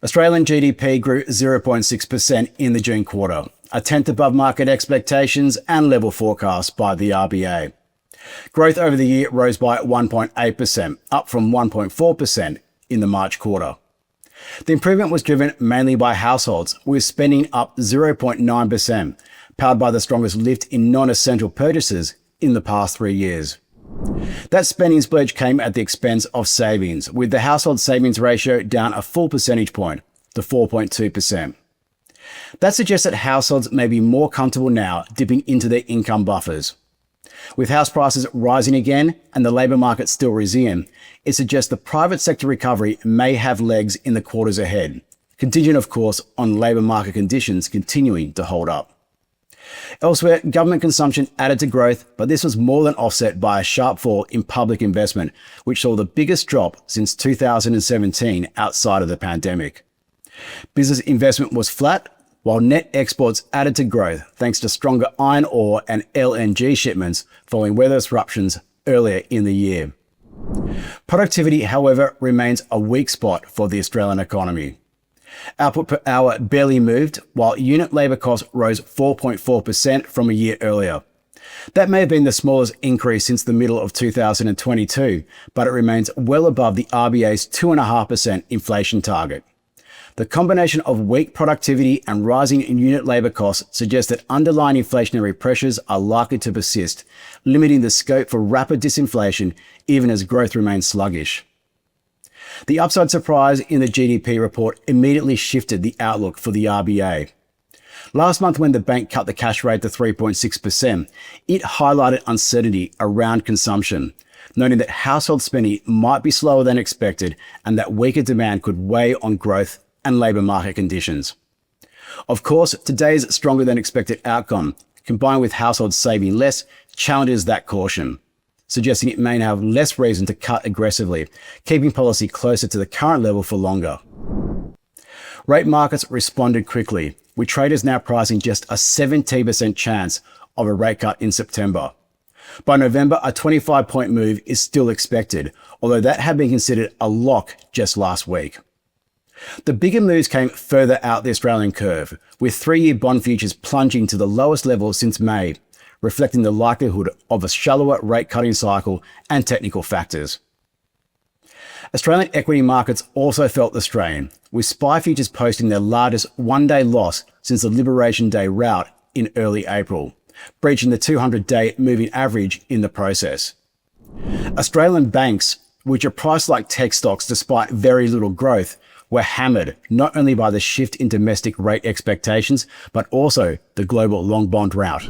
Australian GDP grew 0.6% in the June quarter, a tenth above market expectations and level forecast by the RBA. Growth over the year rose by 1.8%, up from 1.4% in the March quarter. The improvement was driven mainly by households, with spending up 0.9%, powered by the strongest lift in non-essential purchases in the past 3 years. That spending splurge came at the expense of savings, with the household savings ratio down a full percentage point to 4.2%. That suggests that households may be more comfortable now dipping into their income buffers. With house prices rising again and the labour market still resilient, it suggests the private sector recovery may have legs in the quarters ahead, contingent of course on labour market conditions continuing to hold up. Elsewhere, government consumption added to growth, but this was more than offset by a sharp fall in public investment, which saw the biggest drop since 2017 outside of the pandemic. Business investment was flat, while net exports added to growth thanks to stronger iron ore and LNG shipments following weather disruptions earlier in the year. Productivity, however, remains a weak spot for the Australian economy. Output per hour barely moved, while unit labour costs rose 4.4% from a year earlier. That may have been the smallest increase since the middle of 2022, but it remains well above the RBA's 2.5% inflation target. The combination of weak productivity and rising unit labour costs suggests that underlying inflationary pressures are likely to persist, limiting the scope for rapid disinflation even as growth remains sluggish. The upside surprise in the GDP report immediately shifted the outlook for the RBA. Last month, when the bank cut the cash rate to 3.6%, it highlighted uncertainty around consumption, noting that household spending might be slower than expected and that weaker demand could weigh on growth and labour market conditions. Of course, today's stronger than expected outcome, combined with households saving less, challenges that caution, suggesting it may have less reason to cut aggressively, keeping policy closer to the current level for longer. Rate markets responded quickly, with traders now pricing just a 17% chance of a rate cut in September. By November, a 25-point move is still expected, although that had been considered a lock just last week. The bigger moves came further out the Australian curve, with 3-year bond futures plunging to the lowest level since May, reflecting the likelihood of a shallower rate-cutting cycle and technical factors. Australian equity markets also felt the strain, with SPI futures posting their largest one-day loss since the Liberation Day rout in early April, breaching the 200-day moving average in the process. Australian banks, which are priced like tech stocks despite very little growth, were hammered not only by the shift in domestic rate expectations, but also the global long bond rout.